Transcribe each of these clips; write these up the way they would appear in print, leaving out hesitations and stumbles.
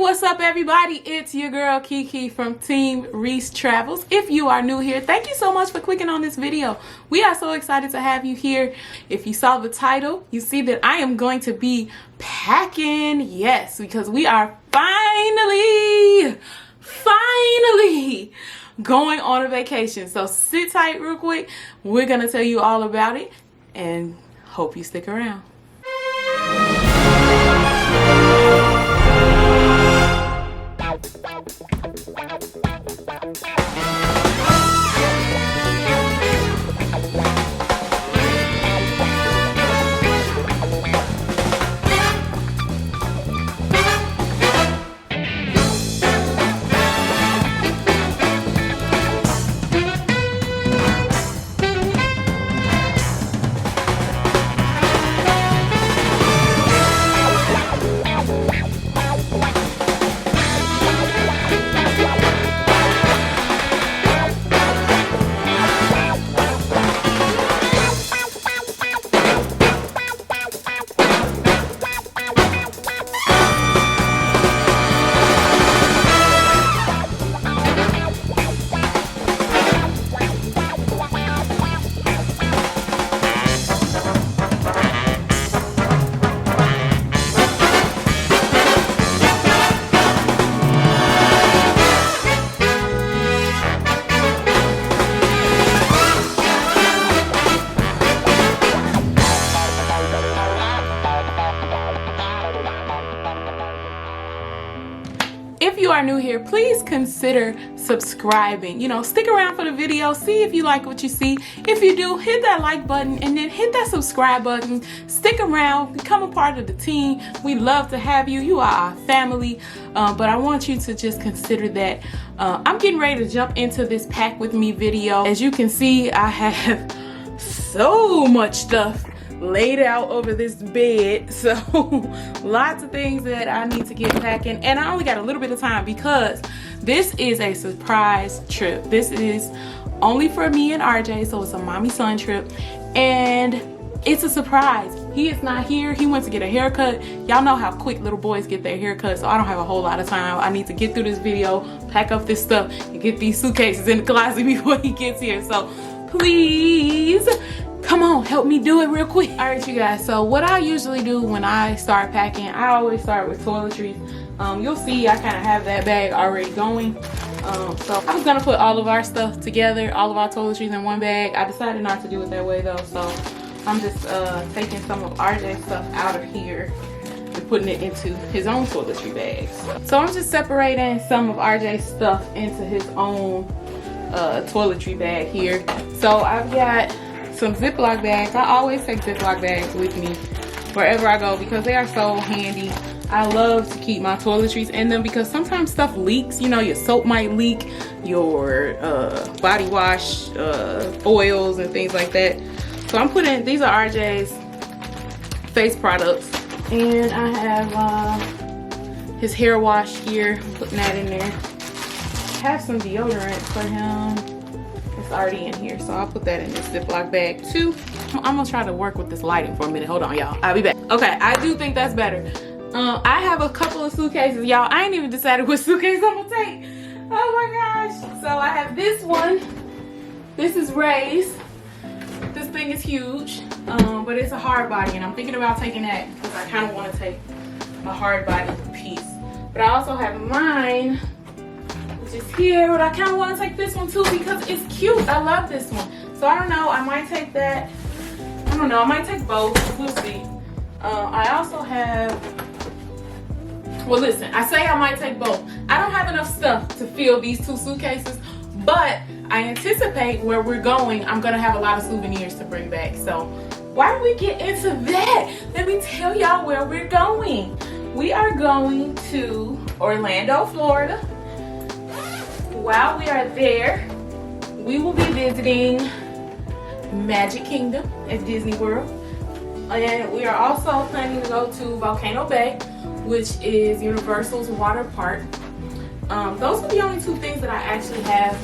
What's up everybody? It's your girl Kiki from Team Reese Travels. If you are new here, thank you so much for clicking on this video. We are so excited to have you here. If you saw the title, you see that I am going to be packing. Yes, because we are finally going on a vacation. So sit tight real quick. We're going to tell you all about it and hope you stick around. If you are new here, please consider subscribing. Stick around for the video, see if you like what you see. If you do, hit that like button and then hit that subscribe button. Stick around, become a part of the team. We love to have you. You are our family. But I want you to just consider that I'm getting ready to jump into this pack with me video. As you can see, I have so much stuff laid out over this bed, so lots of things that I need to get packing, and I only got a little bit of time because this is a surprise trip. This is only for me and RJ, so it's a mommy son trip, and it's a surprise. He is not here. He went to get a haircut. Y'all know how quick little boys get their haircut, so I don't have a whole lot of time. I need to get through this video, pack up this stuff, and get these suitcases in the closet before he gets here. So please come on, help me do it real quick. All right, you guys, so what I usually do when I start packing, I always start with toiletries. You'll see I kind of have that bag already going. So I was gonna put all of our stuff together, all of our toiletries in one bag. I decided not to do it that way though, so I'm just taking some of RJ's stuff out of here and putting it into his own toiletry bags. So I'm just separating some of RJ's stuff into his own toiletry bag here. So I've got some Ziploc bags. I always take Ziploc bags with me wherever I go because they are so handy. I love to keep my toiletries in them because sometimes stuff leaks. Your soap might leak, your body wash, oils and things like that. So I'm putting, these are RJ's face products, and I have his hair wash here. I'm putting that in there. I have some deodorant for him. It's already in here, so I'll put that in this Ziploc bag too. I'm gonna try to work with this lighting for a minute. Hold on, y'all. I'll be back. Okay, I do think that's better. I have a couple of suitcases, y'all. I ain't even decided what suitcase I'm gonna take. Oh my gosh. So I have this one. This is Ray's. This thing is huge, but it's a hard body, and I'm thinking about taking that because I kind of want to take a hard body piece. But I also have mine, which is here, but I kind of want to take this one too because it's cute. I love this one. So I don't know, I might take that. I don't know, I might take both. We'll see. I also have, well listen, I say I might take both. I don't have enough stuff to fill these two suitcases, but I anticipate where we're going, I'm going to have a lot of souvenirs to bring back. So why don't we get into that? Let me tell y'all where we're going. We are going to Orlando, Florida. While we are there, we will be visiting Magic Kingdom at Disney World. And we are also planning to go to Volcano Bay, which is Universal's water park. Those are the only two things that I actually have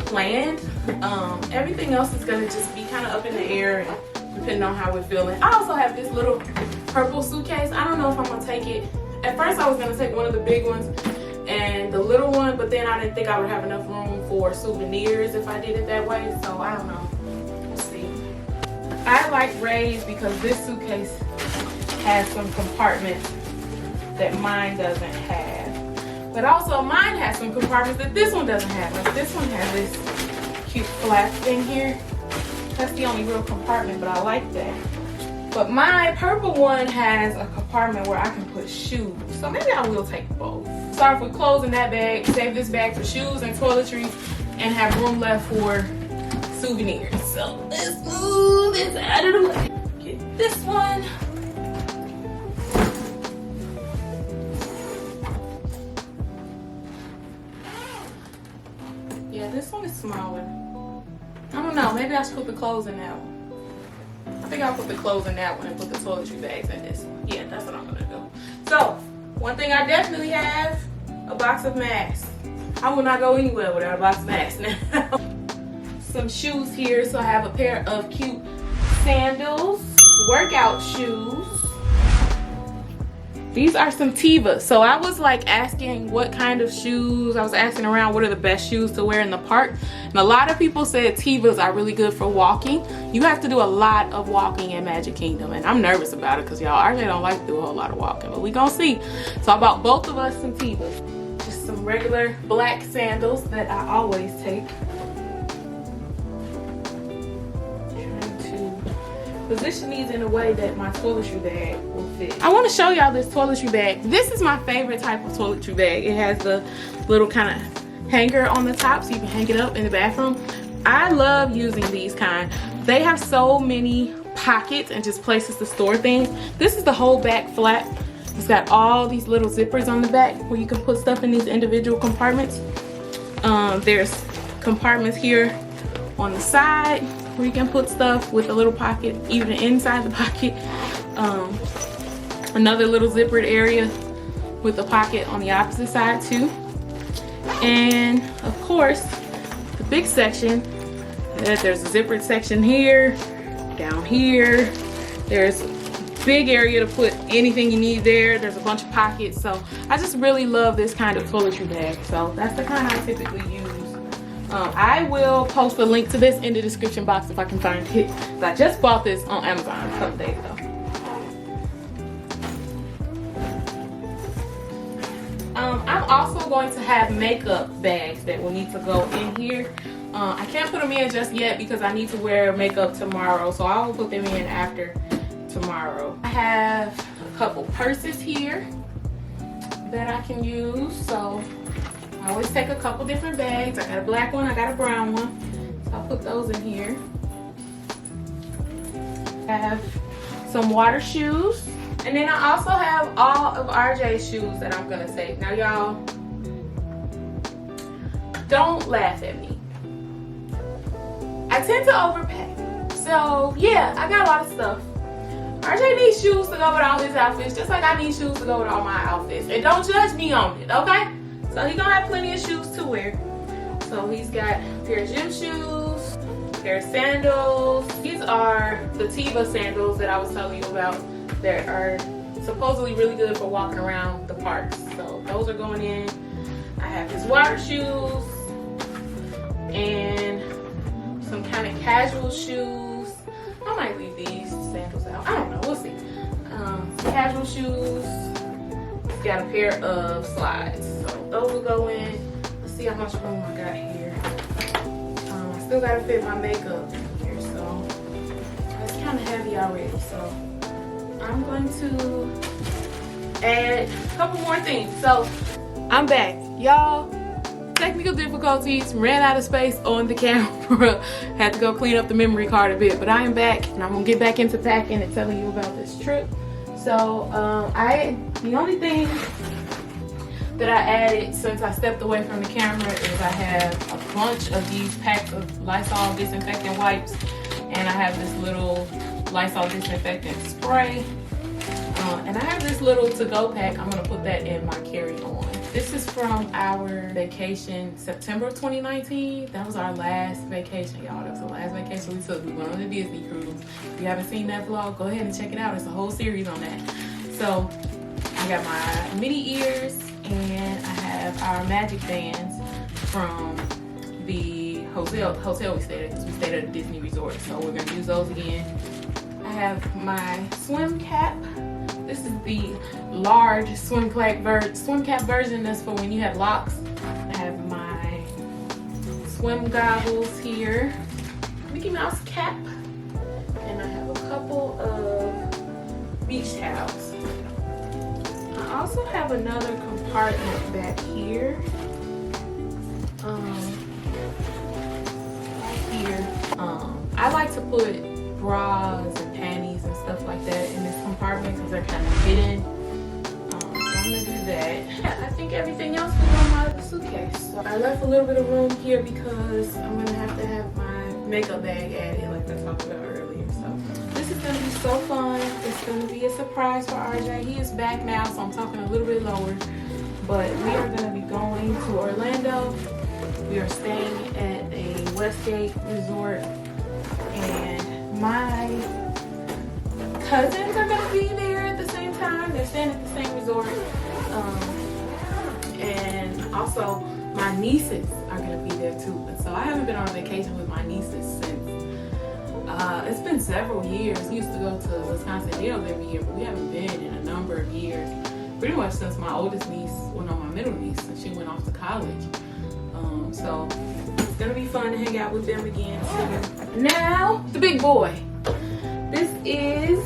planned. Everything else is gonna just be kind of up in the air depending on how we're feeling. I also have this little purple suitcase. I don't know if I'm gonna take it At first I was gonna take one of the big ones and the little one, but then I didn't think I would have enough room for souvenirs if I did it that way, so I don't know. We'll see. I like Ray's because this suitcase has some compartments that mine doesn't have. But also mine has some compartments that this one doesn't have. Like this one has this cute flap thing here. That's the only real compartment, but I like that. But my purple one has a compartment where I can put shoes. So maybe I will take both. Start with clothes in that bag, save this bag for shoes and toiletries, and have room left for souvenirs. So let's move this out of the way. Get this one. Yeah, this one is smaller. I don't know, maybe I should put the clothes in that one. I think I'll put the clothes in that one and put the toiletry bags in this one. Yeah, that's what I'm gonna do. So, one thing I definitely have, a box of masks. I will not go anywhere without a box of masks now. Some shoes here, so I have a pair of cute sandals, workout shoes. These are some Tevas. So I was like asking what kind of shoes. I was asking around what are the best shoes to wear in the park. And a lot of people said Tevas are really good for walking. You have to do a lot of walking in Magic Kingdom. And I'm nervous about it because y'all, I really don't like to do a whole lot of walking. But we gonna see. So I bought both of us some Tevas. Just some regular black sandals that I always take. Position these in a way that my toiletry bag will fit. I want to show y'all this toiletry bag. This is my favorite type of toiletry bag. It has the little kind of hanger on the top so you can hang it up in the bathroom. I love using these kind. They have so many pockets and just places to store things. This is the whole back flap. It's got all these little zippers on the back where you can put stuff in these individual compartments. There's compartments here on the side where you can put stuff with a little pocket even inside the pocket. Another little zippered area with a pocket on the opposite side too. And of course, the big section, there's a zippered section here, down here. There's a big area to put anything you need there. There's a bunch of pockets. So I just really love this kind of toiletry bag. So that's the kind I typically use. I will post a link to this in the description box if I can find it. I just bought this on Amazon a couple days ago. I'm also going to have makeup bags that will need to go in here. I can't put them in just yet because I need to wear makeup tomorrow, so I will put them in after tomorrow. I have a couple purses here that I can use, so I always take a couple different bags. I got a black one, I got a brown one. So I'll put those in here. I have some water shoes. And then I also have all of RJ's shoes that I'm gonna take. Now y'all, don't laugh at me. I tend to overpack. So yeah, I got a lot of stuff. RJ needs shoes to go with all his outfits, just like I need shoes to go with all my outfits. And don't judge me on it, okay? So he's gonna have plenty of shoes to wear. So he's got a pair of gym shoes, a pair of sandals. These are the Teva sandals that I was telling you about that are supposedly really good for walking around the parks. So those are going in. I have his water shoes and some kind of casual shoes. I might leave these sandals out. I don't know, we'll see. Some casual shoes. He's got a pair of slides. So those will go in. Let's see how much room I got here. I still gotta fit my makeup in here, so it's kind of heavy already. So I'm going to add a couple more things. So I'm back, y'all. Technical difficulties, ran out of space on the camera. Had to go clean up the memory card a bit, but I am back and I'm gonna get back into packing and telling you about this trip. So the only thing that I added since I stepped away from the camera is I have a bunch of these packs of Lysol disinfectant wipes, and I have this little Lysol disinfectant spray, and I have this little to-go pack. I'm gonna put that in my carry-on. This is from our vacation, September of 2019. That was our last vacation, y'all. That was the last vacation we took. We went on a Disney cruise. If you haven't seen that vlog, go ahead and check it out. It's a whole series on that. So I got my mini ears, and I have our magic bands from the hotel we stayed at, because we stayed at a Disney resort. So we're gonna use those again. I have my swim cap. This is the large swim cap version. That's for when you have locks. I have my swim goggles here, Mickey Mouse cap, and I have a couple of beach towels. I also have another compartment back here. I like to put bras and panties and stuff like that in this compartment because they're kind of hidden. So I'm gonna do that. I think everything else is on my other suitcase. So I left a little bit of room here because I'm gonna have to have my makeup bag added, like I talked about earlier. So this is gonna be so fun. It's gonna be a surprise for RJ. He is back now, so I'm talking a little bit lower. But we are gonna be going to Orlando. We are staying at a Westgate resort, and my cousins are gonna be there at the same time. They're staying at the same resort, and also my nieces are gonna be there too. And so I haven't been on vacation with my nieces since it's been several years. We used to go to Wisconsin Dells every year, but we haven't been in a number of years. Pretty much since my oldest niece, well, no, my middle niece, since she went off to college. So it's gonna be fun to hang out with them again too. Now, the big boy. This is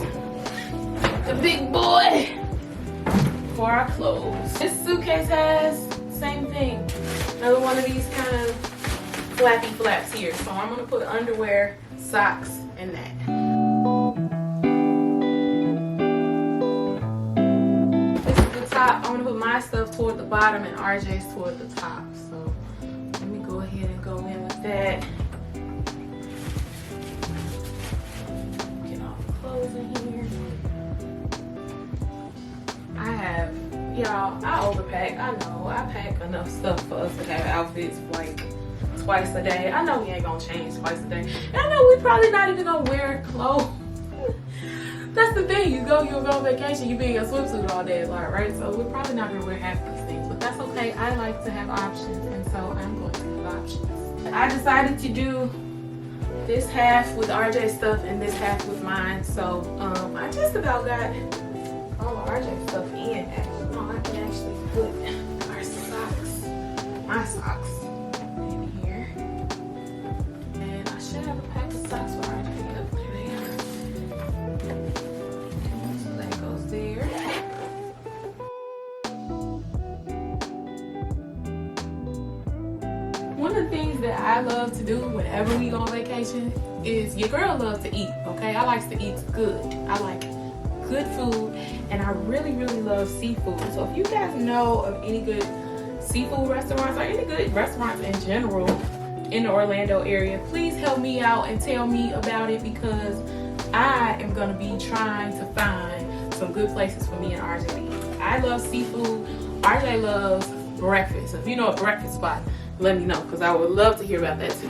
the big boy for our clothes. This suitcase has same thing. Another one of these kind of flappy flaps here. So I'm gonna put underwear, socks, and that. This is the top. I'm gonna put my stuff toward the bottom and RJ's toward the top. So let me go ahead and go in with that. Get all the clothes in here. Y'all, I overpack. I know. I pack enough stuff for us to have outfits like twice a day. I know we ain't gonna change twice a day. And I know we probably not even gonna wear clothes. That's the thing. You'll go on vacation, you be in your swimsuit all day long, right? So we're probably not gonna wear half these things, but that's okay. I like to have options, and so I'm going to have options. I decided to do this half with RJ's stuff and this half with mine. So I just about got all of RJ's stuff in. No, I can actually put our socks, my socks, in here. And I should have a pack of socks for RJ. Yep, there they are. So that goes there. One of the things that I love to do whenever we go on vacation is, your girl loves to eat, okay? I like to eat good. I like good food, and I really love seafood. So if you guys know of any good seafood restaurants or any good restaurants in general in the Orlando area, please help me out and tell me about it, because I am going to be trying to find some good places for me and RJ to eat. I love seafood. RJ loves breakfast. So if you know a breakfast spot, let me know, because I would love to hear about that too.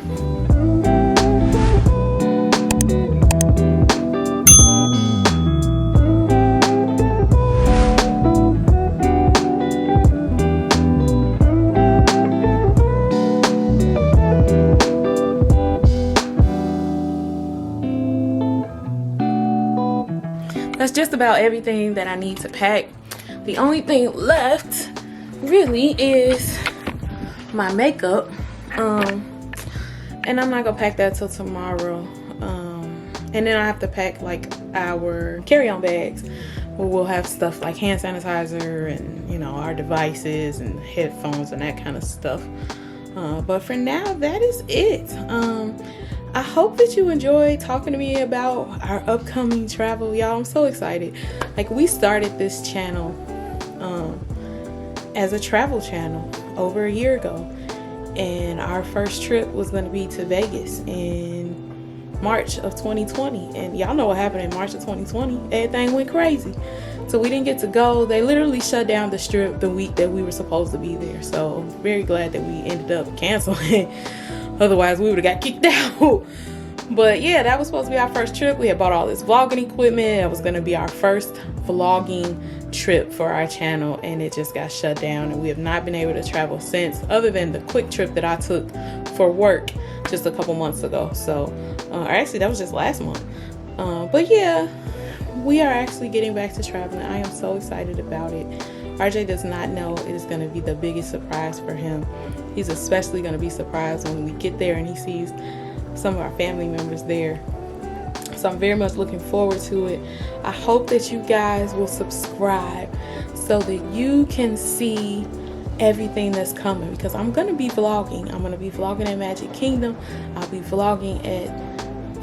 That's just about everything that I need to pack. The only thing left really is my makeup, and I'm not gonna pack that till tomorrow. And then I have to pack like our carry-on bags where we'll have stuff like hand sanitizer and, you know, our devices and headphones and that kind of stuff. But for now, that is it. I hope that you enjoyed talking to me about our upcoming travel. Y'all, I'm so excited. Like, we started this channel as a travel channel over a year ago. And our first trip was going to be to Vegas in March of 2020. And y'all know what happened in March of 2020. Everything went crazy. So we didn't get to go. They literally shut down the strip the week that we were supposed to be there. So I'm very glad that we ended up canceling. Otherwise, we would have got kicked out. But yeah, that was supposed to be our first trip. We had bought all this vlogging equipment. It was going to be our first vlogging trip for our channel, and it just got shut down, and we have not been able to travel since, other than the quick trip that I took for work just a couple months ago. So or actually that was just last month. But yeah, we are actually getting back to traveling. I am so excited about it. RJ does not know it is going to be the biggest surprise for him. He's especially going to be surprised when we get there and he sees some of our family members there. So I'm very much looking forward to it. I hope that you guys will subscribe so that you can see everything that's coming, because I'm going to be vlogging. I'm going to be vlogging at Magic Kingdom. I'll be vlogging at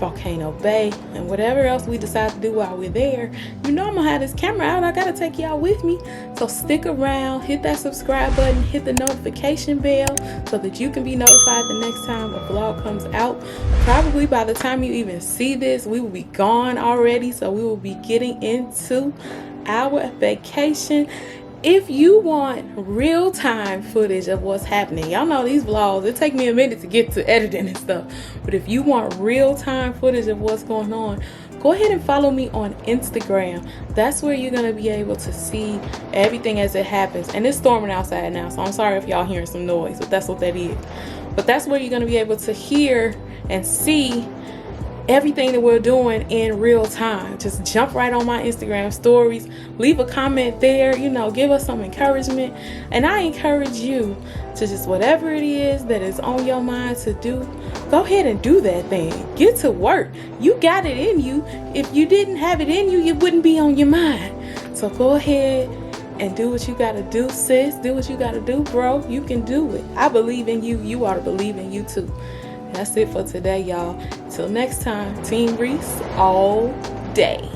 Volcano Bay, and whatever else we decide to do while we're there. You know I'm gonna have this camera out. I gotta take y'all with me. So stick around, hit that subscribe button, hit the notification bell so that you can be notified the next time a vlog comes out. Probably by the time you even see this, we will be gone already, so we will be getting into our vacation. If you want real-time footage of what's happening, y'all know these vlogs, it take me a minute to get to editing and stuff, but if you want real-time footage of what's going on, go ahead and follow me on Instagram. That's where you're going to be able to see everything as it happens. And it's storming outside now, so I'm sorry if y'all hearing some noise, but that's what that is. But that's where you're going to be able to hear and see everything that we're doing in real time. Just jump right on my Instagram stories, leave a comment there, you know, give us some encouragement. And I encourage you to just, whatever it is that is on your mind to do, go ahead and do that thing. Get to work. You got it in you. If you didn't have it in you, it wouldn't be on your mind. So go ahead and do what you gotta do, sis. Do what you gotta do, bro. You can do it. I believe in you. You ought to believe in you too. That's it for today, y'all. Till next time, Team Reese all day.